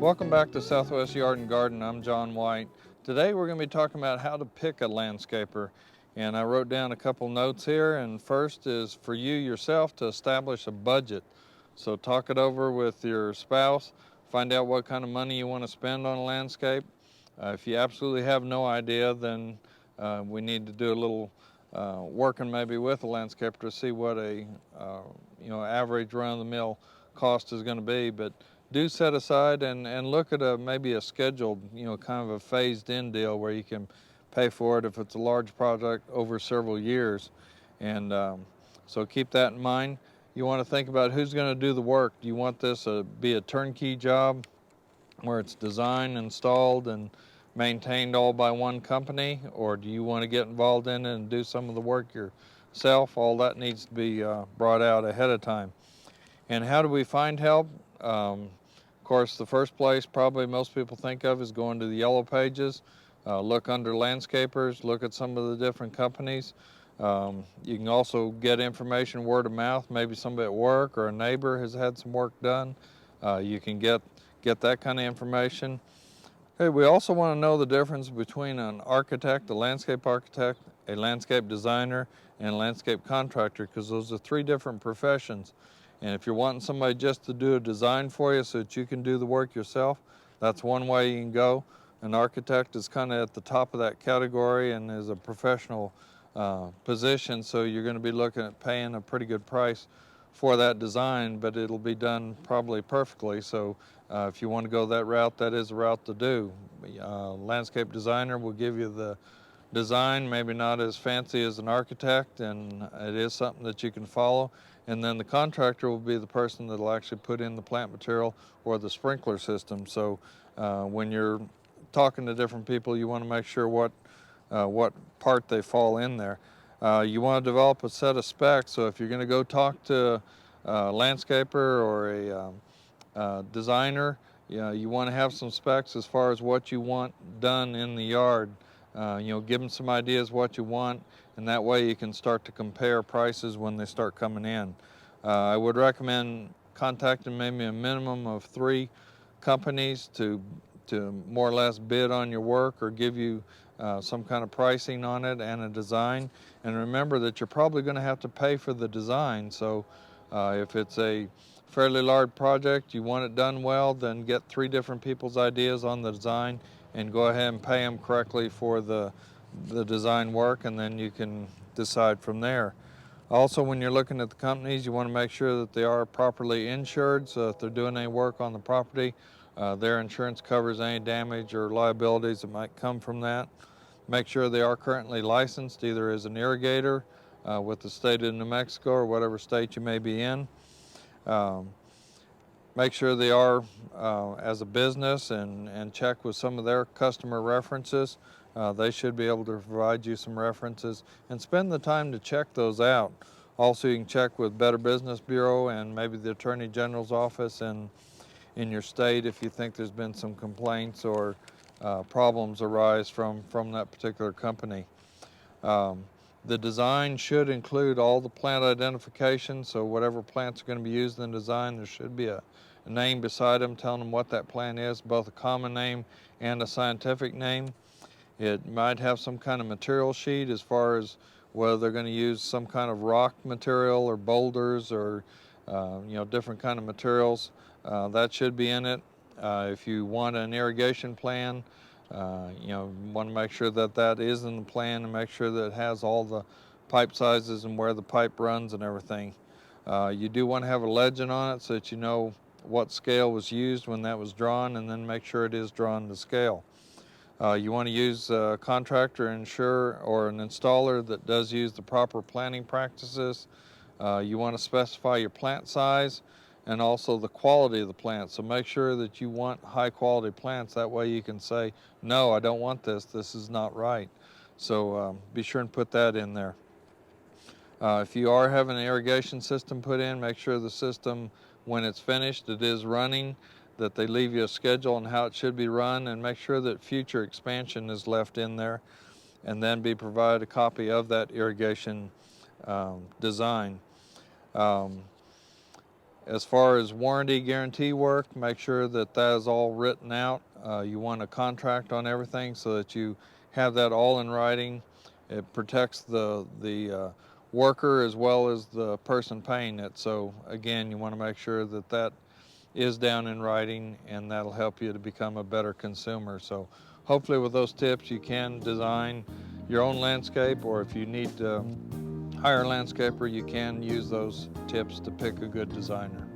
Welcome back to Southwest Yard and Garden. I'm John White. Today we're going to be talking about how to pick a landscaper. And I wrote down a couple notes here. And first is for you yourself to establish a budget. So talk it over with your spouse. Find out what kind of money you want to spend on a landscape. If you absolutely have no idea, then we need to do a little working maybe with a landscaper to see what a average run-of-the-mill cost is going to be. But do set aside and look at maybe a scheduled, kind of a phased in deal where you can pay for it if it's a large project over several years. And so keep that in mind. You want to think about who's going to do the work. Do you want this to be a turnkey job where it's designed, installed, and maintained all by one company, or do you want to get involved in it and do some of the work yourself? All that needs to be brought out ahead of time. And how do we find help? Of course, the first place probably most people think of is going to the yellow pages. Look under landscapers, look at some of the different companies. You can also get information word of mouth. Maybe somebody at work or a neighbor has had some work done. You can get that kind of information. Hey, we also want to know the difference between an architect, a landscape architect, a landscape designer, and a landscape contractor, because those are three different professions. And if you're wanting somebody just to do a design for you so that you can do the work yourself, that's one way you can go. An architect is kind of at the top of that category and is a professional position, so you're going to be looking at paying a pretty good price for that design, but it'll be done probably perfectly. So if you want to go that route, that is a route to do. Landscape designer will give you the design, maybe not as fancy as an architect, and it is something that you can follow. And then the contractor will be the person that will actually put in the plant material or the sprinkler system. So when you're talking to different people, you want to make sure what part they fall in there. You want to develop a set of specs. So if you're going to go talk to a landscaper or a designer, you want to have some specs as far as what you want done in the yard. Give them some ideas what you want, and that way you can start to compare prices when they start coming in. I would recommend contacting maybe a minimum of 3 companies to more or less bid on your work or give you some kind of pricing on it and a design. And remember that you're probably going to have to pay for the design. So if it's a fairly large project, you want it done well, then get 3 different people's ideas on the design and go ahead and pay them correctly for the design work, and then you can decide from there. Also, when you're looking at the companies, you want to make sure that they are properly insured, so if they're doing any work on the property, their insurance covers any damage or liabilities that might come from that. Make sure they are currently licensed, either as an irrigator with the state of New Mexico or whatever state you may be in. Make sure they are as a business and check with some of their customer references. They should be able to provide you some references, and spend the time to check those out. Also, you can check with Better Business Bureau and maybe the Attorney General's office in your state if you think there's been some complaints or problems arise from that particular company. The design should include all the plant identification, so whatever plants are going to be used in the design, there should be a name beside them telling them what that plant is, both a common name and a scientific name. It might have some kind of material sheet as far as whether they're going to use some kind of rock material or boulders or different kind of materials. That should be in it. If you want an irrigation plan, you want to make sure that that is in the plan and make sure that it has all the pipe sizes and where the pipe runs and everything. You do want to have a legend on it so that you know what scale was used when that was drawn, and then make sure it is drawn to scale. You want to use a contractor, insurer, or an installer that does use the proper planting practices. You want to specify your plant size and also the quality of the plant. So make sure that you want high quality plants. That way you can say, no, I don't want this. This is not right. So be sure and put that in there. If you are having an irrigation system put in, make sure the system, when it's finished, it is running, that they leave you a schedule on how it should be run, and make sure that future expansion is left in there, and then be provided a copy of that irrigation design. As far as warranty guarantee work, make sure that that is all written out. You want a contract on everything so that you have that all in writing. It protects the worker as well as the person paying it. So again, you want to make sure that that is down in writing, and that'll help you to become a better consumer. So hopefully with those tips you can design your own landscape, or if you need hire a landscaper, you can use those tips to pick a good designer.